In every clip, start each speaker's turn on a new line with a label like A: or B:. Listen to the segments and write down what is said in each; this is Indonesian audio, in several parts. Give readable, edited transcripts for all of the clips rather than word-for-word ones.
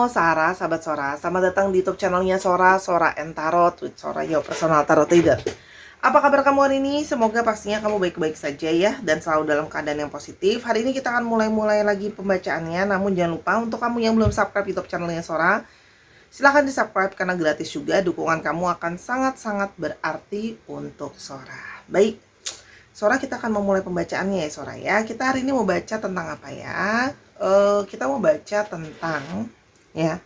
A: Sarah, sahabat Sora. Selamat datang di YouTube channelnya Sora, Sora and Tarot with Sora, your personal tarot reader. Apa kabar kamu hari ini? Semoga pastinya kamu baik-baik saja ya, dan selalu dalam keadaan yang positif. Hari ini kita akan mulai lagi pembacaannya, namun jangan lupa untuk kamu yang belum subscribe YouTube channelnya Sora, silahkan di subscribe karena gratis juga. Dukungan kamu akan sangat-sangat berarti untuk Sora. Baik, Sora, kita akan memulai pembacaannya ya Sora ya. Kita hari ini mau baca tentang apa ya? Kita mau baca tentang ya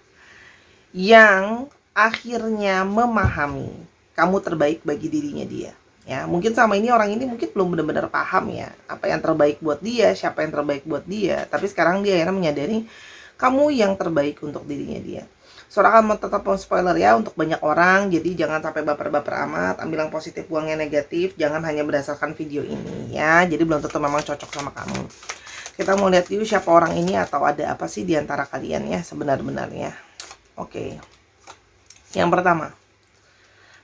A: yang akhirnya memahami kamu terbaik bagi dirinya dia. Ya, mungkin sama ini orang ini mungkin belum benar-benar paham ya apa yang terbaik buat dia, siapa yang terbaik buat dia. Tapi sekarang dia akhirnya menyadari kamu yang terbaik untuk dirinya dia. Sora akan tetap spoiler ya untuk banyak orang, jadi jangan sampai baper-baper amat. Ambil yang positif, buang yang negatif. Jangan hanya berdasarkan video ini ya. Jadi belum tentu memang cocok sama kamu. Kita mau lihat dulu siapa orang ini atau ada apa sih di antara kalian ya sebenar-benarnya. Oke. Yang pertama,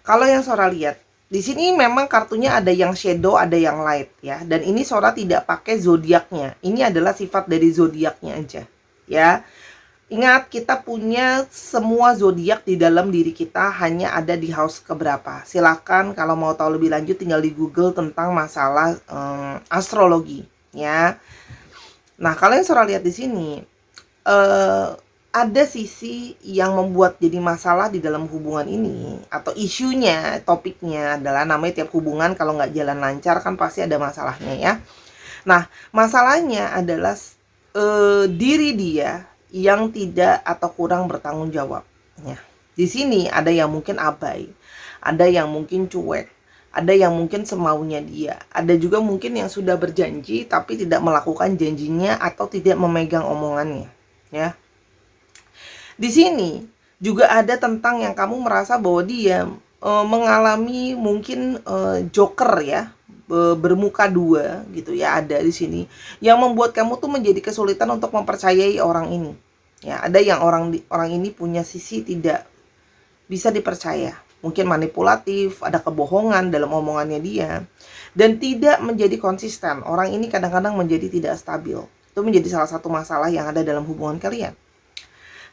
A: kalau yang Sora lihat di sini memang kartunya ada yang shadow, ada yang light ya. Dan ini Sora tidak pakai zodiaknya. Ini adalah sifat dari zodiaknya aja ya. Ingat, kita punya semua zodiak di dalam diri kita, hanya ada di house keberapa. Silakan kalau mau tahu lebih lanjut tinggal di Google tentang masalah astrologi ya. Nah, kalau yang Sora lihat di sini ada sisi yang membuat jadi masalah di dalam hubungan ini, atau isunya, topiknya adalah namanya tiap hubungan kalau nggak jalan lancar kan pasti ada masalahnya ya. Nah, masalahnya adalah diri dia yang tidak atau kurang bertanggung jawab. Ya. Di sini ada yang mungkin abai, ada yang mungkin cuek, ada yang mungkin semaunya dia, ada juga mungkin yang sudah berjanji tapi tidak melakukan janjinya atau tidak memegang omongannya. Ya. Di sini juga ada tentang yang kamu merasa bahwa dia mengalami mungkin joker ya, bermuka dua gitu ya, ada di sini yang membuat kamu tuh menjadi kesulitan untuk mempercayai orang ini. Ya, ada yang orang ini punya sisi tidak bisa dipercaya, mungkin manipulatif, ada kebohongan dalam omongannya dia, dan tidak menjadi konsisten. Orang ini kadang-kadang menjadi tidak stabil. Itu menjadi salah satu masalah yang ada dalam hubungan kalian.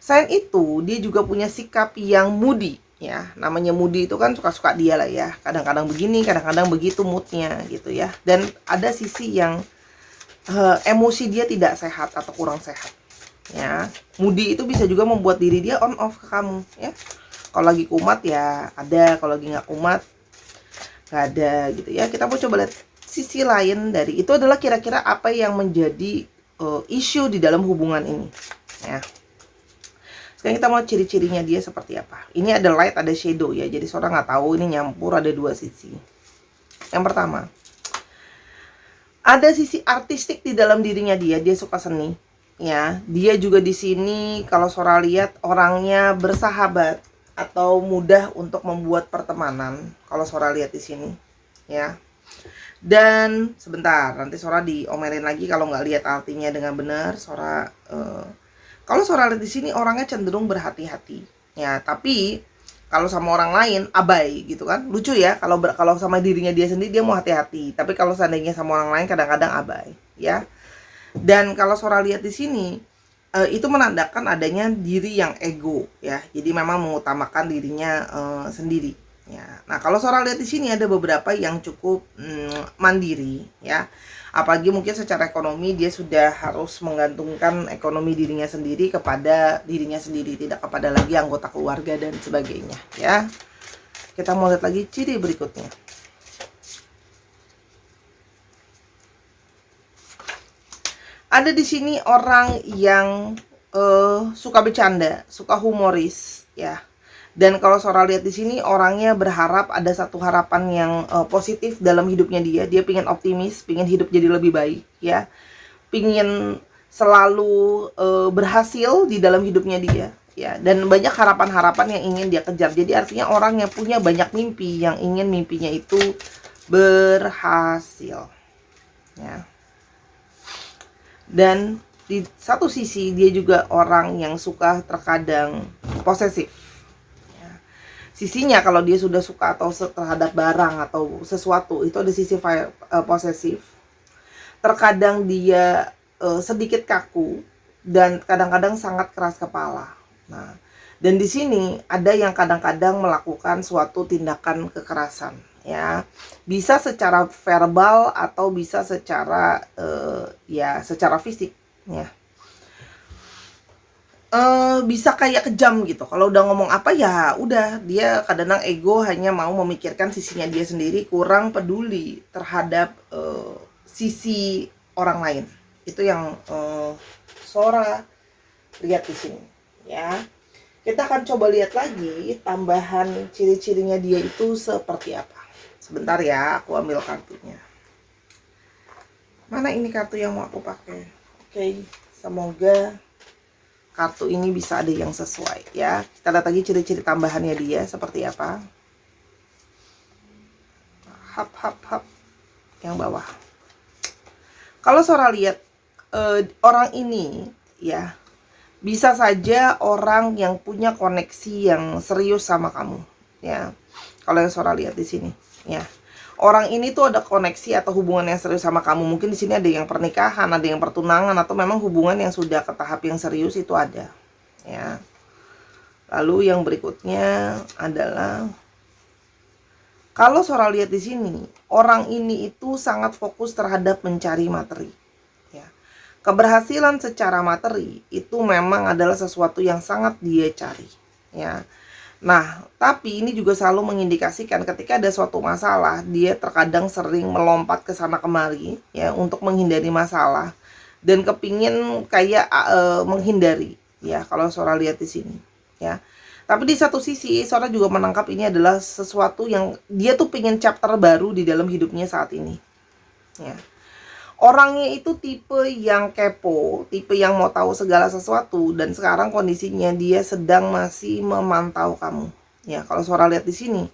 A: Selain itu, dia juga punya sikap yang moody ya. Namanya moody itu kan suka-suka dia lah ya. Kadang-kadang begini, kadang-kadang begitu moodnya gitu ya. Dan ada sisi yang emosi dia tidak sehat atau kurang sehat ya. Moody itu bisa juga membuat diri dia on off ke kamu ya. Kalau lagi kumat ya ada, kalau lagi nggak kumat nggak ada gitu ya. Kita mau coba lihat sisi lain dari itu adalah kira-kira apa yang menjadi isu di dalam hubungan ini ya. Sekarang kita mau ciri-cirinya dia seperti apa. Ini ada light, ada shadow ya. Jadi Sora nggak tahu, ini nyampur, ada dua sisi. Yang pertama, ada sisi artistik di dalam dirinya dia. Dia suka seni ya. Dia juga di sini kalau Sora lihat orangnya bersahabat atau mudah untuk membuat pertemanan. Kalau Sora lihat di sini ya. Dan sebentar, nanti Sora diomelin lagi kalau nggak lihat artinya dengan benar. Sora kalau Sora lihat di sini orangnya cenderung berhati-hati ya, tapi kalau sama orang lain abai gitu kan. Lucu ya, kalau sama dirinya dia sendiri dia mau hati-hati, tapi kalau seandainya sama orang lain kadang-kadang abai ya. Dan kalau Sora lihat di sini itu menandakan adanya diri yang ego ya. Jadi memang mengutamakan dirinya sendiri ya. Nah, kalau Sora lihat di sini ada beberapa yang cukup mandiri ya. Apalagi mungkin secara ekonomi dia sudah harus menggantungkan ekonomi dirinya sendiri kepada dirinya sendiri, tidak kepada lagi anggota keluarga dan sebagainya ya. Kita mau lihat lagi ciri berikutnya. Ada di sini orang yang suka bercanda, suka humoris ya. Dan kalau Sora lihat di sini orangnya berharap ada satu harapan yang positif dalam hidupnya dia. Dia pingin optimis, pingin hidup jadi lebih baik ya. Pingin selalu berhasil di dalam hidupnya dia ya. Dan banyak harapan-harapan yang ingin dia kejar. Jadi artinya orang yang punya banyak mimpi, yang ingin mimpinya itu berhasil ya. Dan di satu sisi dia juga orang yang suka terkadang posesif. Sisinya kalau dia sudah suka atau terhadap barang atau sesuatu, itu ada sisi posesif. Terkadang dia sedikit kaku dan kadang-kadang sangat keras kepala Nah, dan di sini ada yang kadang-kadang melakukan suatu tindakan kekerasan, ya. Bisa secara verbal atau bisa secara ya secara fisik, ya. Bisa kayak kejam gitu. Kalau udah ngomong apa ya udah, dia kadang-kadang ego hanya mau memikirkan sisinya dia sendiri, kurang peduli terhadap sisi orang lain. Itu yang Sora lihat di sini, ya. Kita akan coba lihat lagi tambahan ciri-cirinya dia itu seperti apa. Sebentar ya, aku ambil kartunya. Mana ini kartu yang mau aku pakai? Oke, semoga kartu ini bisa ada yang sesuai ya. Kita lihat lagi ciri-ciri tambahannya dia seperti apa. Hap. Yang bawah. Kalau Sora lihat orang ini ya, bisa saja orang yang punya koneksi yang serius sama kamu ya. Kalau yang Sora lihat di sini ya. Orang ini tuh ada koneksi atau hubungan yang serius sama kamu. Mungkin di sini ada yang pernikahan, ada yang pertunangan, atau memang hubungan yang sudah ke tahap yang serius itu ada. Ya. Lalu yang berikutnya adalah kalau Sora lihat di sini, orang ini itu sangat fokus terhadap mencari materi. Ya. Keberhasilan secara materi itu memang adalah sesuatu yang sangat dia cari. Ya. Nah, tapi ini juga selalu mengindikasikan ketika ada suatu masalah, dia terkadang sering melompat ke sana kemari ya untuk menghindari masalah dan kepingin kayak menghindari ya kalau Sora lihat di sini ya. Tapi di satu sisi Sora juga menangkap ini adalah sesuatu yang dia tuh pengen chapter baru di dalam hidupnya saat ini. Ya. Orangnya itu tipe yang kepo, tipe yang mau tahu segala sesuatu, dan sekarang kondisinya dia sedang masih memantau kamu. Ya, kalau Sora lihat di sini,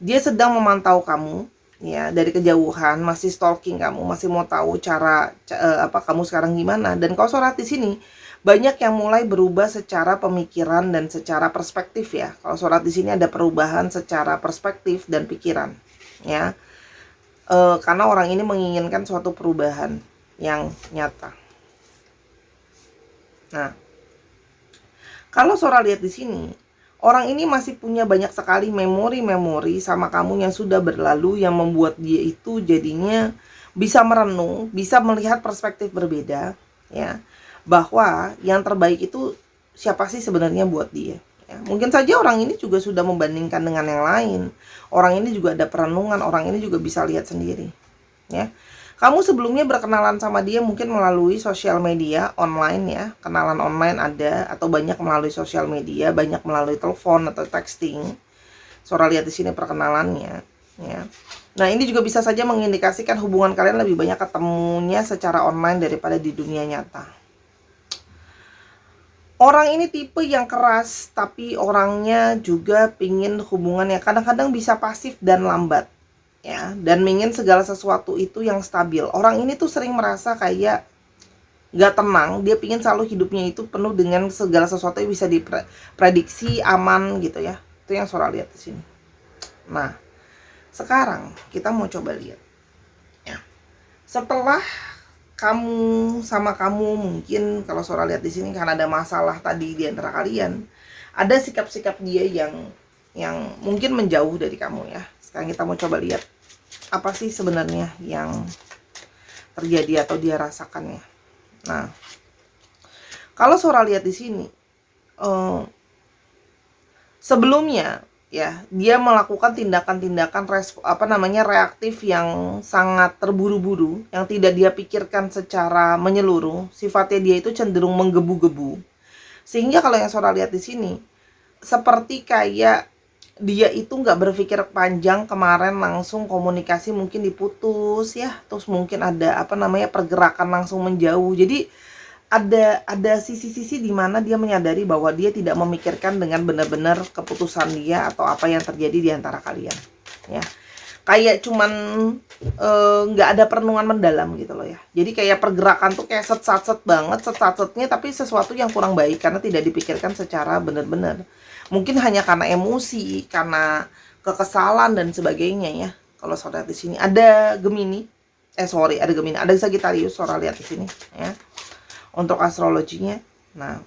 A: dia sedang memantau kamu ya dari kejauhan, masih stalking kamu, masih mau tahu cara apa kamu sekarang gimana. Dan kalau Sora di sini banyak yang mulai berubah secara pemikiran dan secara perspektif ya. Kalau Sora di sini ada perubahan secara perspektif dan pikiran ya. Karena orang ini menginginkan suatu perubahan yang nyata. Nah, kalau Sora lihat di sini, orang ini masih punya banyak sekali memori-memori sama kamu yang sudah berlalu yang membuat dia itu jadinya bisa merenung, bisa melihat perspektif berbeda, ya. Bahwa yang terbaik itu siapa sih sebenarnya buat dia. Ya, mungkin saja orang ini juga sudah membandingkan dengan yang lain. Orang ini juga ada perenungan, orang ini juga bisa lihat sendiri. Ya, kamu sebelumnya berkenalan sama dia mungkin melalui sosial media online ya, kenalan online ada atau banyak melalui sosial media, banyak melalui telepon atau texting. Sora lihat di sini perkenalannya. Ya. Nah ini juga bisa saja mengindikasikan hubungan kalian lebih banyak ketemunya secara online daripada di dunia nyata. Orang ini tipe yang keras, tapi orangnya juga pingin hubungan yang kadang-kadang bisa pasif dan lambat. Ya, dan ingin segala sesuatu itu yang stabil. Orang ini tuh sering merasa kayak gak tenang, dia pingin selalu hidupnya itu penuh dengan segala sesuatu yang bisa diprediksi, aman gitu ya. Itu yang Sora lihat di sini. Nah, sekarang kita mau coba lihat. Ya. Setelah kamu sama kamu mungkin kalau Sora lihat di sini karena ada masalah tadi di antara kalian, ada sikap-sikap dia yang mungkin menjauh dari kamu ya. Sekarang kita mau coba lihat apa sih sebenarnya yang terjadi atau dia rasakan ya. Nah, kalau Sora lihat di sini, sebelumnya ya dia melakukan tindakan-tindakan reaktif yang sangat terburu-buru, yang tidak dia pikirkan secara menyeluruh. Sifatnya dia itu cenderung menggebu-gebu. Sehingga kalau yang Sora lihat di sini, seperti kayak dia itu nggak berpikir panjang, kemarin langsung komunikasi mungkin diputus ya, terus mungkin ada pergerakan langsung menjauh. Jadi ada sisi-sisi di mana dia menyadari bahwa dia tidak memikirkan dengan benar-benar keputusan dia atau apa yang terjadi di antara kalian ya. Kayak cuman nggak ada perenungan mendalam gitu loh ya. Jadi kayak pergerakan tuh kayak set banget, set-setnya, tapi sesuatu yang kurang baik karena tidak dipikirkan secara benar-benar. Mungkin hanya karena emosi, karena kekesalan dan sebagainya ya. Kalau Sora lihat di sini ada Gemini, ada Sagittarius. Sora lihat di sini ya. Untuk astrologinya. Nah,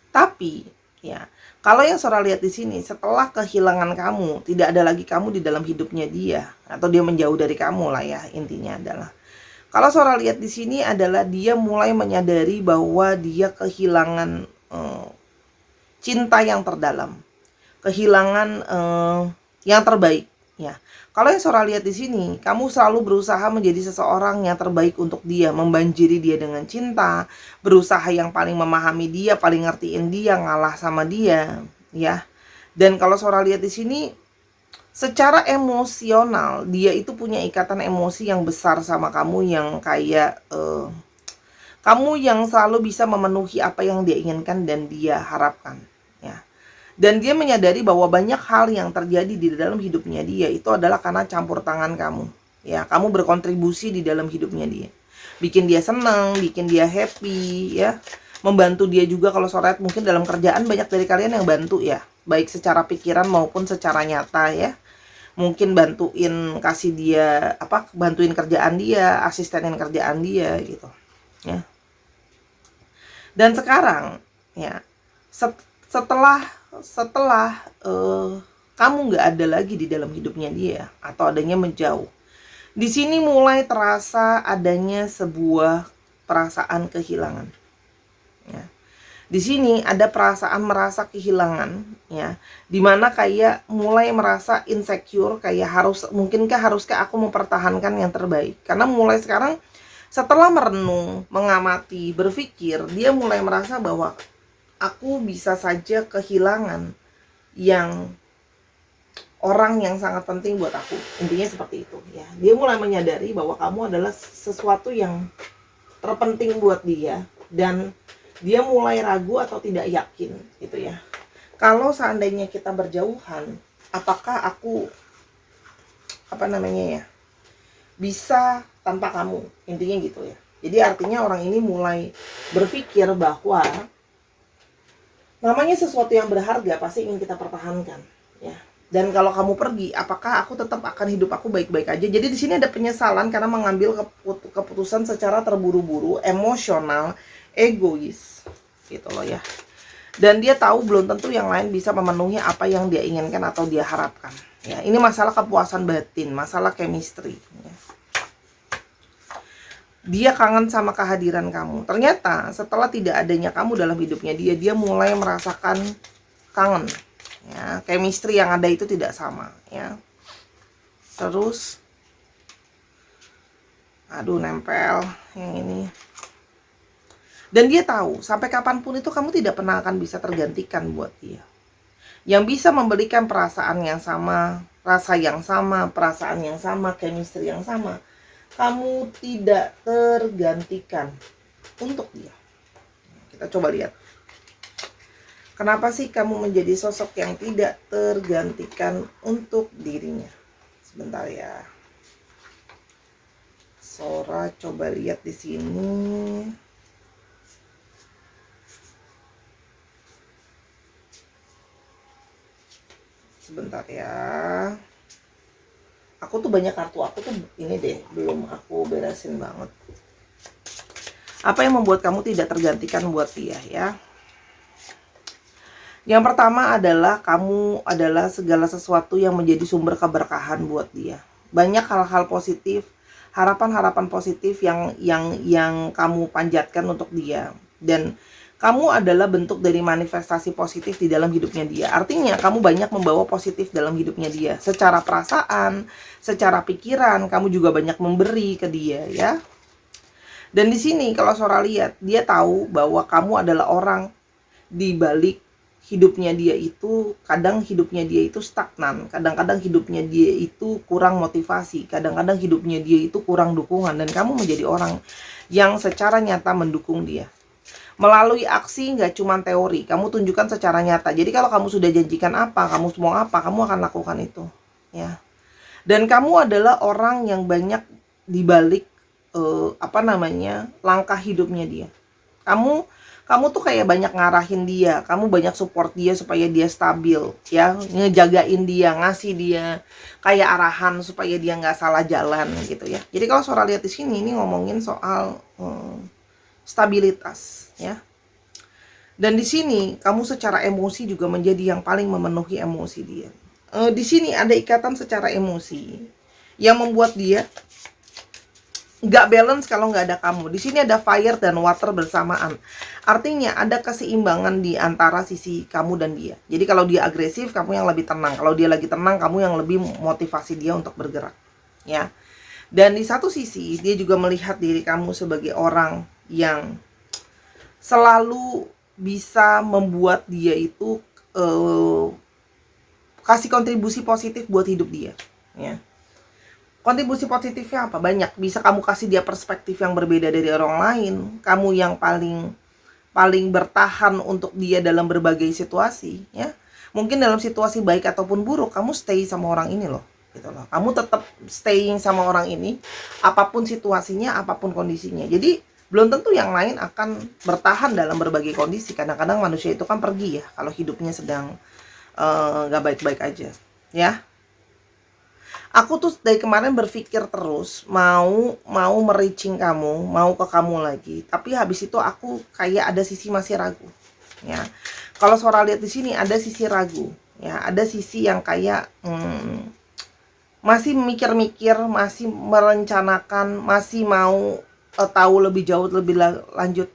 A: Tapi ya, kalau yang Sora lihat di sini, setelah kehilangan kamu, tidak ada lagi kamu di dalam hidupnya dia, atau dia menjauh dari kamu lah ya, intinya adalah. Kalau Sora lihat di sini adalah dia mulai menyadari bahwa dia kehilangan cinta yang terdalam, kehilangan yang terbaik ya. Kalau yang Sora lihat di sini, kamu selalu berusaha menjadi seseorang yang terbaik untuk dia, membanjiri dia dengan cinta, berusaha yang paling memahami dia, paling ngertiin dia, ngalah sama dia ya. Dan kalau Sora lihat di sini, secara emosional dia itu punya ikatan emosi yang besar sama kamu, yang kayak kamu yang selalu bisa memenuhi apa yang dia inginkan dan dia harapkan ya. Dan dia menyadari bahwa banyak hal yang terjadi di dalam hidupnya dia itu adalah karena campur tangan kamu ya. Kamu berkontribusi di dalam hidupnya dia, bikin dia senang, bikin dia happy ya, membantu dia juga. Kalau Sora mungkin dalam kerjaan banyak dari kalian yang bantu ya, baik secara pikiran maupun secara nyata ya. Mungkin bantuin, kasih dia bantuin kerjaan dia, asistenin kerjaan dia gitu ya. Dan sekarang ya, setelah kamu nggak ada lagi di dalam hidupnya dia, atau adanya menjauh, di sini mulai terasa adanya sebuah perasaan kehilangan ya. Di sini ada perasaan merasa kehilangan ya, dimana kayak mulai merasa insecure, kayak haruskah aku mempertahankan yang terbaik. Karena mulai sekarang, setelah merenung, mengamati, berpikir, dia mulai merasa bahwa aku bisa saja kehilangan yang orang yang sangat penting buat aku. Intinya seperti itu ya. Dia mulai menyadari bahwa kamu adalah sesuatu yang terpenting buat dia, dan dia mulai ragu atau tidak yakin gitu ya. Kalau seandainya kita berjauhan, apakah aku bisa tanpa kamu, intinya gitu ya. Jadi artinya orang ini mulai berpikir bahwa namanya sesuatu yang berharga pasti ingin kita pertahankan ya. Dan kalau kamu pergi, apakah aku tetap akan hidup aku baik-baik aja? Jadi di sini ada penyesalan karena mengambil keputusan secara terburu-buru, emosional, egois gitu loh ya. Dan dia tahu belum tentu yang lain bisa memenuhi apa yang dia inginkan atau dia harapkan ya. Ini masalah kepuasan batin, masalah chemistry ya. Dia kangen sama kehadiran kamu. Ternyata setelah tidak adanya kamu dalam hidupnya dia, dia mulai merasakan kangen ya. Chemistry yang ada itu tidak sama ya. Terus nempel yang ini. Dan dia tahu sampai kapanpun itu kamu tidak pernah akan bisa tergantikan buat dia. Yang bisa memberikan perasaan yang sama, rasa yang sama, perasaan yang sama, chemistry yang sama, kamu tidak tergantikan untuk dia. Kita coba lihat. Kenapa sih kamu menjadi sosok yang tidak tergantikan untuk dirinya? Sebentar ya. Sora coba lihat di sini. Sebentar ya. Aku tuh banyak kartu aku tuh ini deh, belum aku beresin banget. Apa yang membuat kamu tidak tergantikan buat dia ya? Yang pertama adalah kamu adalah segala sesuatu yang menjadi sumber keberkahan buat dia. Banyak hal-hal positif, harapan-harapan positif yang kamu panjatkan untuk dia, dan kamu adalah bentuk dari manifestasi positif di dalam hidupnya dia. Artinya kamu banyak membawa positif dalam hidupnya dia. Secara perasaan, secara pikiran, kamu juga banyak memberi ke dia ya. Dan di sini kalau Sora lihat, dia tahu bahwa kamu adalah orang di balik hidupnya dia itu. Kadang hidupnya dia itu stagnan, kadang-kadang hidupnya dia itu kurang motivasi, kadang-kadang hidupnya dia itu kurang dukungan, dan kamu menjadi orang yang secara nyata mendukung dia. Melalui aksi, nggak cuma teori, kamu tunjukkan secara nyata. Jadi kalau kamu sudah janjikan apa, kamu mau apa, kamu akan lakukan itu ya. Dan kamu adalah orang yang banyak dibalik langkah hidupnya dia. Kamu tuh kayak banyak ngarahin dia, kamu banyak support dia supaya dia stabil ya, ngejagain dia, ngasih dia kayak arahan supaya dia nggak salah jalan gitu ya. Jadi kalau Sora lihat di sini, ini ngomongin soal stabilitas ya. Dan di sini kamu secara emosi juga menjadi yang paling memenuhi emosi dia. Di sini ada ikatan secara emosi yang membuat dia nggak balance kalau nggak ada kamu. Di sini ada fire dan water bersamaan. Artinya ada keseimbangan di antara sisi kamu dan dia. Jadi kalau dia agresif, kamu yang lebih tenang. Kalau dia lagi tenang, kamu yang lebih motivasi dia untuk bergerak. Ya. Dan di satu sisi, dia juga melihat diri kamu sebagai orang yang selalu bisa membuat dia itu kasih kontribusi positif buat hidup dia. Ya. Kontribusi positifnya apa? Banyak. Bisa kamu kasih dia perspektif yang berbeda dari orang lain. Kamu yang paling bertahan untuk dia dalam berbagai situasi, ya. Mungkin dalam situasi baik ataupun buruk, kamu stay sama orang ini loh, gitu loh. Kamu tetap staying sama orang ini, apapun situasinya, apapun kondisinya. Jadi belum tentu yang lain akan bertahan dalam berbagai kondisi. Kadang-kadang manusia itu kan pergi ya, kalau hidupnya sedang gak baik-baik aja, ya. Aku tuh dari kemarin berpikir terus mau mericing kamu, mau ke kamu lagi. Tapi habis itu aku kayak ada sisi masih ragu. Ya. Kalau Sora lihat di sini ada sisi ragu, ya, ada sisi yang kayak masih mikir-mikir, masih merencanakan, masih mau tahu lebih jauh lebih lanjut.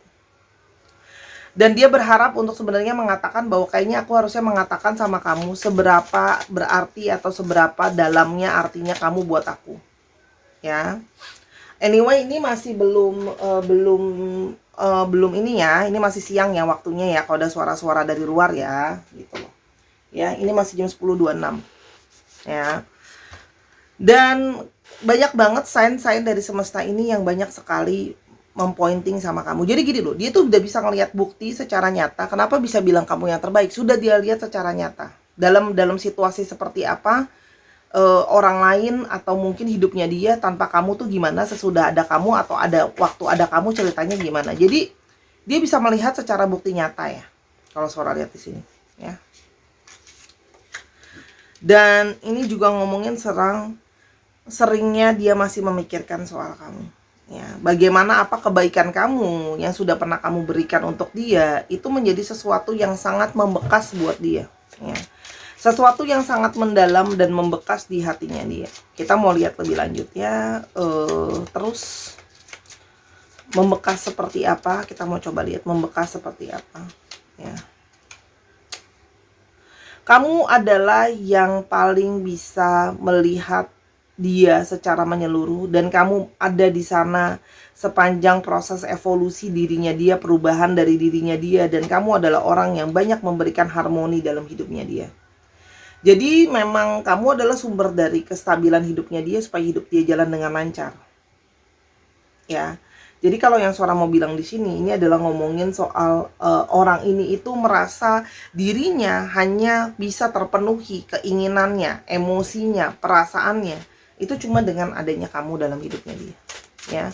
A: Dan dia berharap untuk sebenarnya mengatakan bahwa kayaknya aku harusnya mengatakan sama kamu seberapa berarti atau seberapa dalamnya artinya kamu buat aku. Ya. Anyway, ini masih belum ini ya. Ini masih siang ya waktunya ya. Kalau ada suara-suara dari luar ya, gitu loh. Ya, ini masih jam 10.26. Ya. Dan banyak banget sign-sign dari semesta ini yang banyak sekali mempointing sama kamu. Jadi gini loh, dia tuh udah bisa ngelihat bukti secara nyata. Kenapa bisa bilang kamu yang terbaik? Sudah dia lihat secara nyata. Dalam situasi seperti apa orang lain atau mungkin hidupnya dia tanpa kamu tuh gimana, sesudah ada kamu atau ada waktu ada kamu ceritanya gimana. Jadi dia bisa melihat secara bukti nyata ya. Kalau Sora lihat di sini, ya. Dan ini juga ngomongin seringnya dia masih memikirkan soal kamu. Ya, bagaimana apa kebaikan kamu yang sudah pernah kamu berikan untuk dia itu menjadi sesuatu yang sangat membekas buat dia. Ya. Sesuatu yang sangat mendalam dan membekas di hatinya dia. Kita mau lihat lebih lanjut ya. Terus membekas seperti apa? Kita mau coba lihat membekas seperti apa. Ya. Kamu adalah yang paling bisa melihat dia secara menyeluruh dan kamu ada di sana sepanjang proses evolusi dirinya dia, perubahan dari dirinya dia, dan kamu adalah orang yang banyak memberikan harmoni dalam hidupnya dia. Jadi memang kamu adalah sumber dari kestabilan hidupnya dia supaya hidup dia jalan dengan lancar. Ya. Jadi kalau yang Sora mau bilang di sini ini adalah ngomongin soal orang ini itu merasa dirinya hanya bisa terpenuhi keinginannya, emosinya, perasaannya itu cuma dengan adanya kamu dalam hidupnya dia. Ya.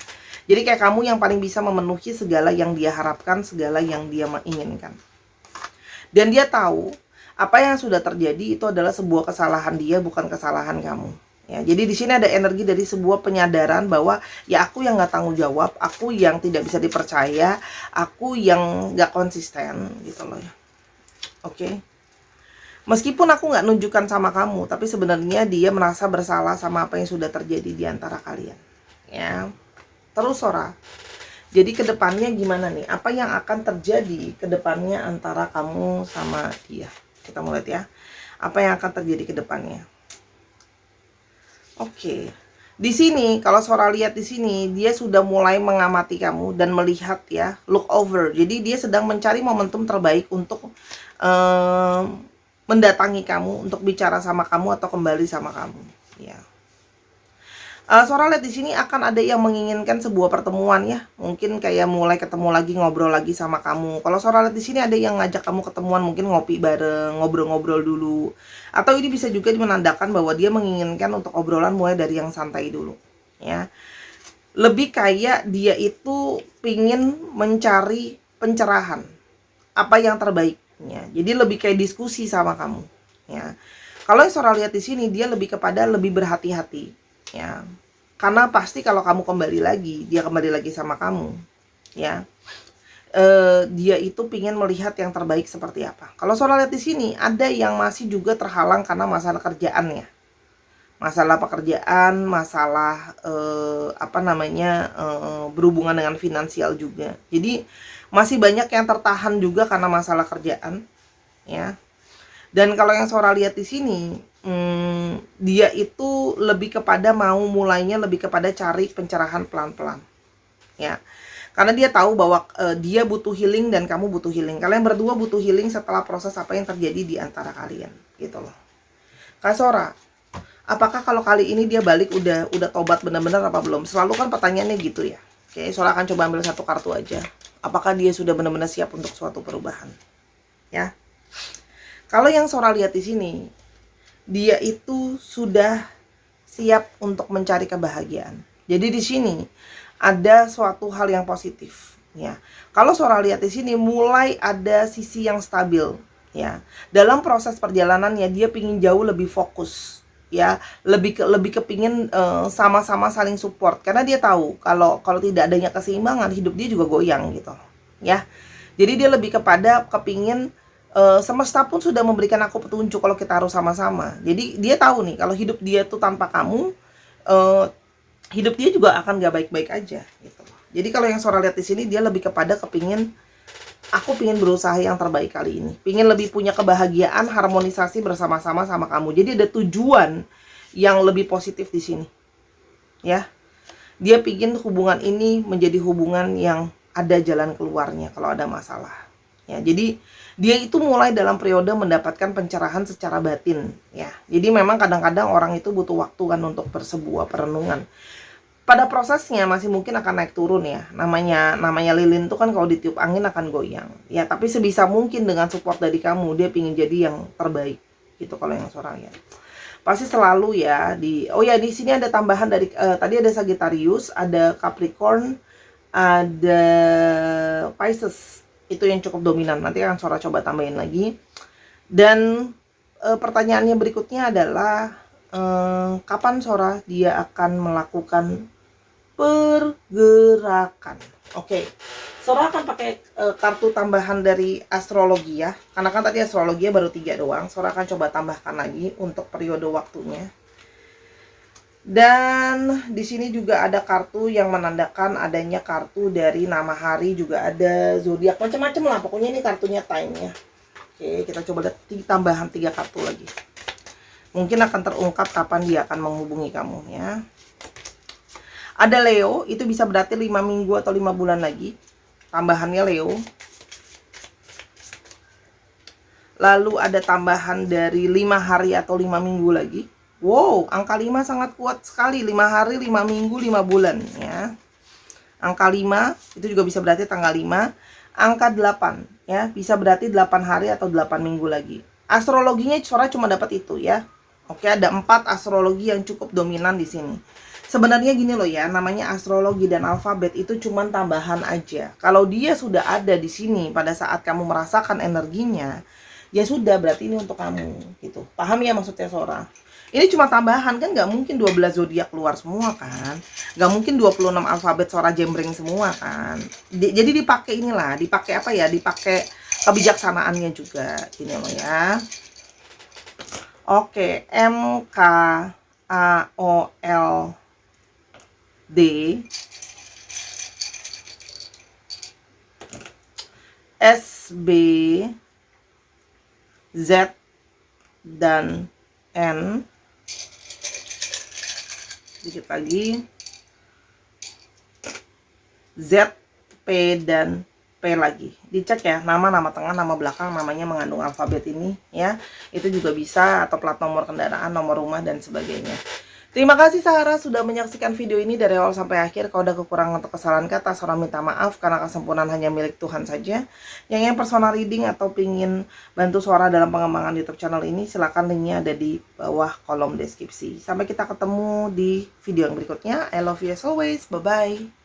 A: Jadi kayak kamu yang paling bisa memenuhi segala yang dia harapkan, segala yang dia inginkan. Dan dia tahu apa yang sudah terjadi itu adalah sebuah kesalahan dia, bukan kesalahan kamu. Ya, jadi di sini ada energi dari sebuah penyadaran bahwa ya aku yang nggak tanggung jawab, aku yang tidak bisa dipercaya, aku yang nggak konsisten gitu loh ya. Oke. Meskipun aku nggak nunjukkan sama kamu, tapi sebenarnya dia merasa bersalah sama apa yang sudah terjadi di antara kalian. Ya. Terus Sora. Jadi kedepannya gimana nih? Apa yang akan terjadi kedepannya antara kamu sama dia? Kita mulai ya. Apa yang akan terjadi kedepannya? Oke. Di sini kalau Sora lihat di sini dia sudah mulai mengamati kamu dan melihat ya, look over. Jadi dia sedang mencari momentum terbaik untuk mendatangi kamu, untuk bicara sama kamu atau kembali sama kamu. Ya. Sora lihat di sini akan ada yang menginginkan sebuah pertemuan ya, mungkin kayak mulai ketemu lagi, ngobrol lagi sama kamu. Kalau Sora lihat di sini ada yang ngajak kamu ketemuan, mungkin ngopi bareng, ngobrol-ngobrol dulu. Atau ini bisa juga menandakan bahwa dia menginginkan untuk obrolan mulai dari yang santai dulu, ya. Lebih kayak dia itu pingin mencari pencerahan, apa yang terbaiknya. Jadi lebih kayak diskusi sama kamu, ya. Kalau yang Sora lihat di sini dia lebih kepada lebih berhati-hati, ya. Karena pasti kalau kamu kembali lagi, dia kembali lagi sama kamu, ya. dia itu pingin melihat yang terbaik seperti apa. Kalau Sora lihat di sini, ada yang masih juga terhalang karena masalah kerjaannya. Masalah pekerjaan, masalah berhubungan dengan finansial juga. Jadi masih banyak yang tertahan juga karena masalah kerjaan, ya. Dan kalau yang Sora lihat di sini, dia itu lebih kepada mulainya lebih kepada cari pencerahan pelan-pelan, ya. Karena dia tahu bahwa dia butuh healing dan kamu butuh healing. Kalian berdua butuh healing setelah proses apa yang terjadi di antara kalian, gitu loh. Kak Sora, apakah kalau kali ini dia balik udah tobat benar-benar apa belum? Selalu kan pertanyaannya gitu ya. Oke, Sora akan coba ambil satu kartu aja. Apakah dia sudah benar-benar siap untuk suatu perubahan? Ya. Kalau yang Sora lihat di sini, dia itu sudah siap untuk mencari kebahagiaan. Jadi di sini ada suatu hal yang positif, ya. Kalau Sora lihat di sini mulai ada sisi yang stabil, ya. Dalam proses perjalanannya dia pingin jauh lebih fokus, ya. Lebih kepingin sama-sama saling support karena dia tahu kalau tidak adanya keseimbangan hidup dia juga goyang gitu, ya. Jadi dia lebih kepada kepingin semesta pun sudah memberikan aku petunjuk kalau kita harus sama-sama. Jadi dia tahu nih kalau hidup dia tuh tanpa kamu, hidup dia juga akan gak baik-baik aja gitu. Jadi kalau yang Sora lihat di sini dia lebih kepada kepingin, aku pingin berusaha yang terbaik kali ini, pingin lebih punya kebahagiaan, harmonisasi bersama-sama sama kamu. Jadi ada tujuan yang lebih positif di sini, ya. Dia pingin hubungan ini menjadi hubungan yang ada jalan keluarnya kalau ada masalah. Ya, jadi dia itu mulai dalam periode mendapatkan pencerahan secara batin, ya. Jadi memang kadang-kadang orang itu butuh waktu kan untuk bersebuah perenungan. Pada prosesnya masih mungkin akan naik turun ya. Namanya lilin itu kan kalau ditiup angin akan goyang. Ya, tapi sebisa mungkin dengan support dari kamu dia pingin jadi yang terbaik. Gitu kalau yang Sora ya. Pasti selalu ya di sini ada tambahan dari tadi ada Sagittarius, ada Capricorn, ada Pisces. Itu yang cukup dominan. Nanti akan Sora coba tambahin lagi. Dan pertanyaannya berikutnya adalah kapan Sora dia akan melakukan pergerakan. Oke. Sora akan pakai kartu tambahan dari astrologi ya. Karena kan tadi astrologi baru 3 doang. Sora akan coba tambahkan lagi untuk periode waktunya. Dan di sini juga ada kartu yang menandakan adanya kartu dari nama hari, juga ada zodiak, macam-macam lah. Pokoknya ini kartunya time-nya. Oke, kita coba lihat tambahan 3 kartu lagi. Mungkin akan terungkap kapan dia akan menghubungi kamu ya. Ada Leo, itu bisa berarti 5 minggu atau 5 bulan lagi. Tambahannya Leo. Lalu ada tambahan dari 5 hari atau 5 minggu lagi. Wow, angka 5 sangat kuat sekali. 5 hari, 5 minggu, 5 bulan ya. Angka 5 itu juga bisa berarti tanggal 5. Angka 8 ya, bisa berarti 8 hari atau 8 minggu lagi. Astrologinya Sora cuma dapat itu ya. Oke, ada 4 astrologi yang cukup dominan di sini. Sebenarnya gini loh ya, namanya astrologi dan alfabet itu cuma tambahan aja. Kalau dia sudah ada di sini pada saat kamu merasakan energinya, ya sudah berarti ini untuk kamu gitu. Paham ya maksudnya Sora? Ini cuma tambahan kan, nggak mungkin 12 zodiak keluar semua kan, nggak mungkin 26 alfabet Sora jembreng semua kan. Jadi dipakai inilah, dipakai apa ya, dipakai kebijaksanaannya juga ini loh ya. Oke, MKAOLD SB Z dan N. Dikit lagi Z, P, dan P lagi. Dicek ya, nama tengah, nama belakang, namanya mengandung alfabet ini ya. Itu juga bisa, atau plat nomor kendaraan, nomor rumah, dan sebagainya. Terima kasih Sahara sudah menyaksikan video ini dari awal sampai akhir. Kalau ada kekurangan atau kesalahan kata, Sora minta maaf karena kesempurnaan hanya milik Tuhan saja. Yang personal reading atau pingin bantu Sora dalam pengembangan YouTube channel ini, silakan linknya ada di bawah kolom deskripsi. Sampai kita ketemu di video yang berikutnya. I love you as always. Bye-bye.